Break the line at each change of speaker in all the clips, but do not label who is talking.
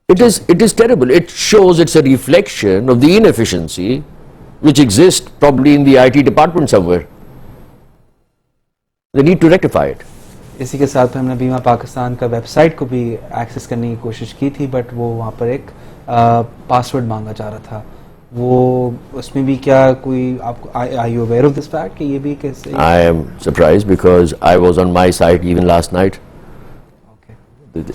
It is terrible. It shows it's a reflection of the inefficiency which exists probably in the IT department somewhere. They need to rectify it.
इसी के साथ हमने बीमा पाकिस्तान का website को भी access करने की कोशिश की थी, बट वो वहाँ पर एक पासवर्ड मांगा जा रहा था. वो उसमें भी क्या कोई आपको are you aware of this fact कि ये भी कैसे?
I am surprised because I was on my site even last night.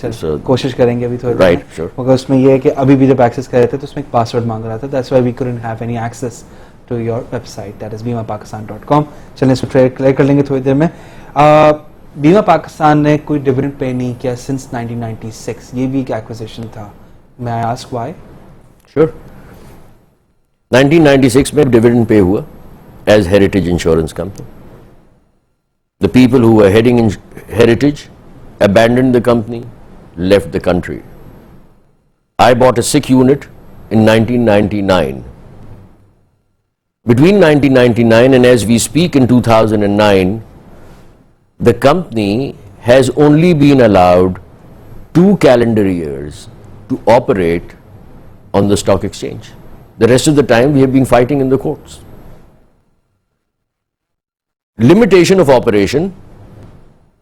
So, कोशिश करेंगे अभी थोड़ी
right, sure.
मगर उसमें ये है कि अभी भी जब एक्सेस कर रहे थे तो उसमें एक पासवर्ड मांग रहा था. That's why we couldn't have any access to your website, that is BimaPakistan.com. चलिए इसको क्लियर कर लेंगे थोड़ी देर में. बीमा पाकिस्तान ने कोई डिविडेंड पे नहीं किया since 1996. ये भी एक एक्विजिशन था. May I ask why?
Sure. 1996 में डिविडेंड पे हुआ as Heritage Insurance Company. The people who were heading in Heritage abandoned the company, left the country. I bought a sick unit in 1999. Between 1999 and as we speak in 2009, the company has only been allowed 2 calendar years to operate on the stock exchange. The rest of the time we have been fighting in the courts. Limitation of operation,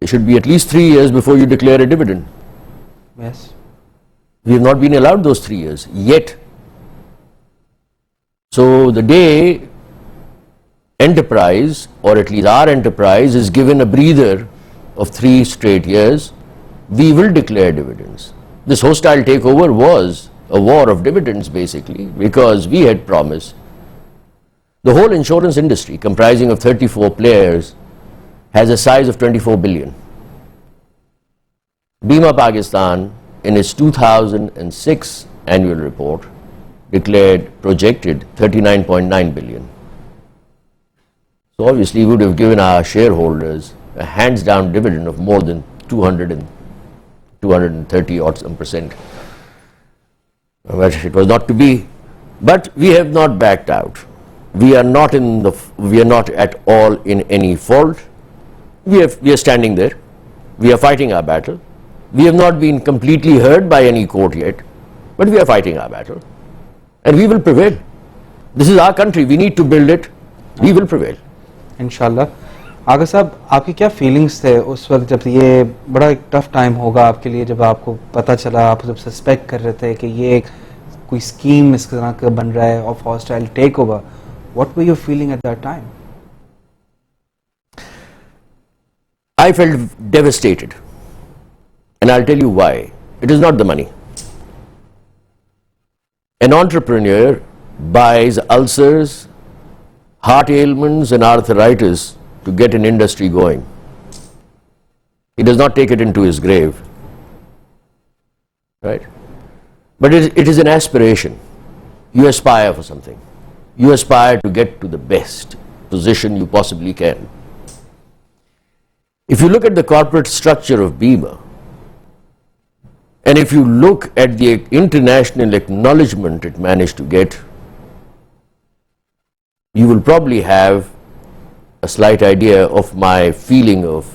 it should be at least 3 years before you declare a dividend.
Yes.
We have not been allowed those 3 years yet. So the day enterprise, or at least our enterprise, is given a breather of 3 straight years, we will declare dividends. This hostile takeover was a war of dividends basically, because we had promised. The whole insurance industry, comprising of 34 players, has a size of 24 billion. Bima Pakistan, in its 2006 annual report, projected 39.9 billion. So obviously we would have given our shareholders a hands down dividend of more than 230 odd some percent. But it was not to be. But we have not backed out. We are not at all in any fault. We are standing there. We are fighting our battle. We have not been completely heard by any court yet, but we are fighting our battle. And we will prevail. This is our country. We need to build it. We will prevail.
इंशाल्लाह. आगा साहब, आपकी क्या feelings थे उस वक्त जब ये बड़ा एक टफ टाइम होगा आपके लिए, जब आपको पता चला, आप जब सस्पेक्ट कर रहे थे कि ये एक कोई स्कीम इस तरह का बन रहा है of hostile takeover? What were your feeling at that time?
I felt devastated, and I'll tell you why. It is not the money. An entrepreneur buys ulcers, heart ailments and arthritis to get an industry going. He does not take it into his grave, right? But it is an aspiration. You aspire for something. You aspire to get to the best position you possibly can. If you look at the corporate structure of Bima, and if you look at the international acknowledgement it managed to get, you will probably have a slight idea of my feeling of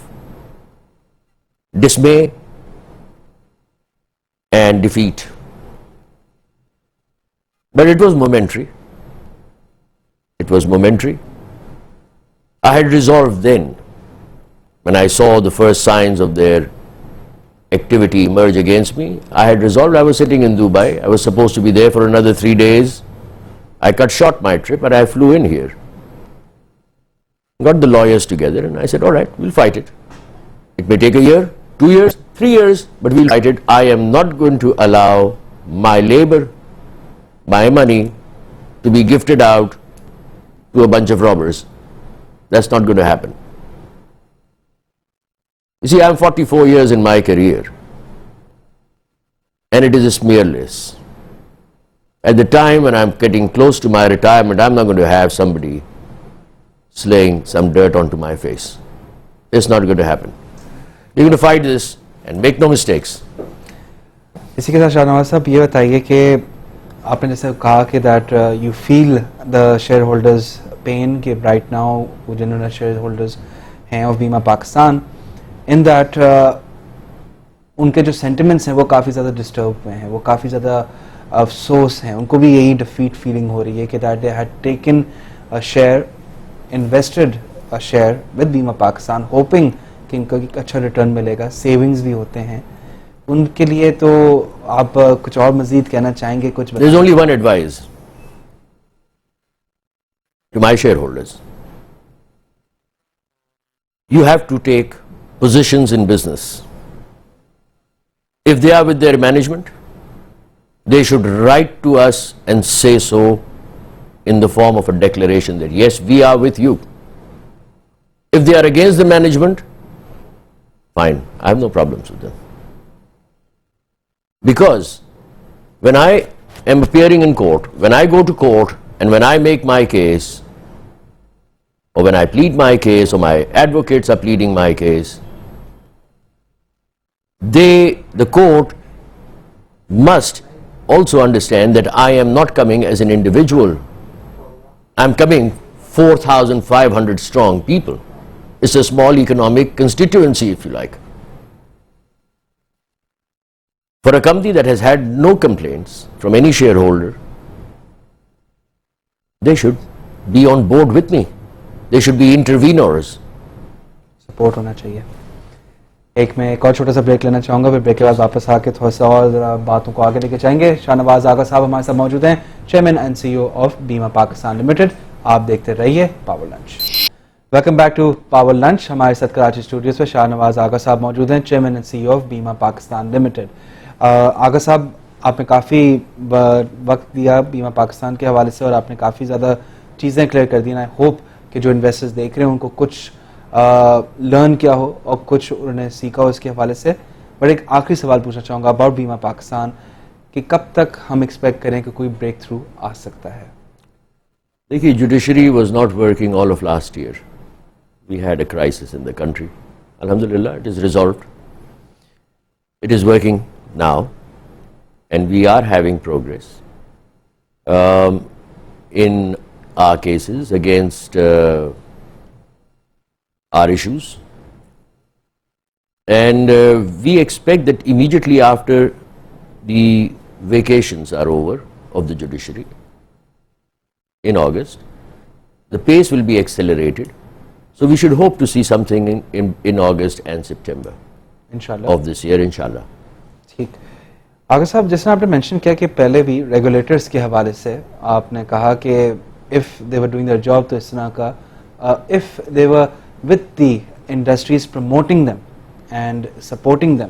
dismay and defeat. But it was momentary. It was momentary. I had resolved then, when I saw the first signs of their activity emerge against me, I had resolved. I was sitting in Dubai. I was supposed to be there for another 3 days. I cut short my trip and I flew in here. Got the lawyers together and I said, all right, we'll fight it. It may take a year, 2 years, 3 years, but we'll fight it. I am not going to allow my labor, my money to be gifted out to a bunch of robbers. That's not going to happen. You see, I'm 44 years in my career, and it is a smearless. At the time when I'm getting close to my retirement, I'm not going to have somebody slaying some dirt onto my face. It's not going to happen. You're going to fight this and make no mistakes.
इसी के साथ शाहनवाज साहब ये बताइए कि आपने जैसे कहा कि that you feel the shareholders pain कि राइट नाउ वो जिन्होंने शेयर होल्डर्स हैं ऑफ बीमा पाकिस्तान, in that उनके जो सेंटिमेंट्स हैं वो काफ़ी ज़्यादा डिस्टर्ब हुए हैं, वो काफ़ी ज़्यादा अफसोस हैं, उनको भी यही डिफीट फीलिंग हो रही है कि that they had taken a share, invested a share with बीमा पाकिस्तान होपिंग कि इनको एक अच्छा रिटर्न मिलेगा, सेविंग्स भी होते हैं उनके लिए। तो आप कुछ और मजीद कहना चाहेंगे? कुछ
There is only one advice to my shareholders. You have to take positions in business. If they are with their management, they should write to us and say so in the form of a declaration that yes, we are with you. If they are against the management, fine, I have no problems with them. Because when I am appearing in court, when I go to court and when I make my case, or when I plead my case, or my advocates are pleading my case, the court must also understand that I am not coming as an individual. I'm coming 4,500 strong people. It's a small economic constituency, if you like. For a company that has had no complaints from any shareholder, they should be on board with me. They should be intervenors.
Support होना चाहिए। मैं एक और छोटा सा break लेना चाहूँगा, फिर ब्रेक के बाद वापस आके थोड़ा सा और ज़रा बातों को आगे लेके जाएंगे। शाहनवाज आगा साहब हमारे साथ मौजूद हैं, चेयरमैन एंड CEO ऑफ बीमा पाकिस्तान लिमिटेड। आप देखते रहिए power lunch. Welcome back to power lunch. हमारे साथ कराची स्टूडियोज में शाहनवाज आगा साहब मौजूद हैं, चेयरमैन एंड CEO ऑफ बीमा पाकिस्तान लिमिटेड। आगा साहब, आपने काफ़ी वक्त दिया बीमा पाकिस्तान के हवाले से और आपने काफ़ी ज़्यादा चीज़ें क्लियर कर दी। आई होप कि जो इन्वेस्टर्स देख रहे हैं उनको कुछ लर्न किया हो और कुछ उन्होंने सीखा हो इसके हवाले से। बट एक आखिरी सवाल पूछना चाहूँगा अबाउट बीमा पाकिस्तान कि कब तक हम एक्सपेक्ट करें कि कोई ब्रेक थ्रू आ सकता है?
देखिए, judiciary was not working all of last year. We had a crisis in the country. Alhamdulillah, it is resolved. It is working now, and we are having progress in our cases against our issues, and we expect that immediately after the vacations are over of the judiciary in August, the pace will be accelerated. So we should hope to see something in August and September
इंशाल्लाह
of this year, inshallah.
ठीक। आगा साहब, जैसे आपने mention किया कि पहले भी regulators के हवाले से आपने कहा कि if they were doing their job, तो इस तरह का if they were with the industries promoting them and supporting them,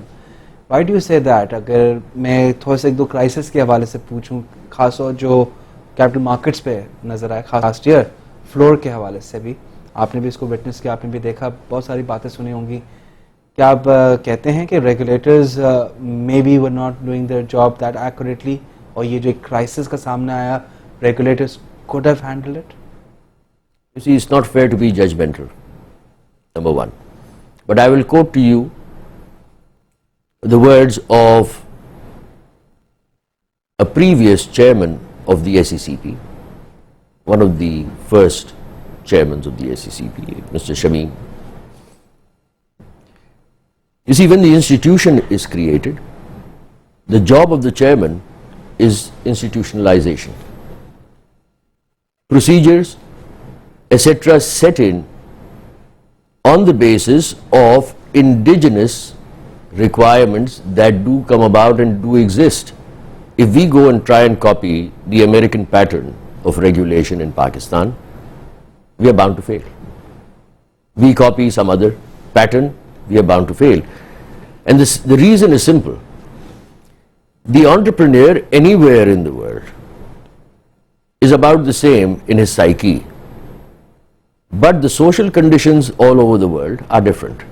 why do you say that? अगर मैं थोड़ा सा एक दो क्राइसिस के हवाले से पूछूं, खासतौर जो कैपिटल मार्केट्स पे नज़र आए लास्ट ईयर, फ्लोर के हवाले से भी आपने भी इसको विटनेस किया, आपने भी देखा, बहुत सारी बातें सुनी होंगी। क्या आप कहते हैं कि regulators may be were not doing their job that accurately, और ये जो एक क्राइसिस का सामने आया, regulators could have handled it?
You see, it's not fair to be judgmental, number one. But I will quote to you the words of a previous chairman of the SECP, one of the first chairmen of the SECP, Mr. Shamim. You see, when the institution is created, the job of the chairman is institutionalization. Procedures, etc., set in on the basis of indigenous requirements that do come about and do exist. If we go and try and copy the American pattern of regulation in Pakistan, we are bound to fail. We copy some other pattern, we are bound to fail. And the reason is simple. The entrepreneur anywhere in the world is about the same in his psyche, but the social conditions all over the world are different.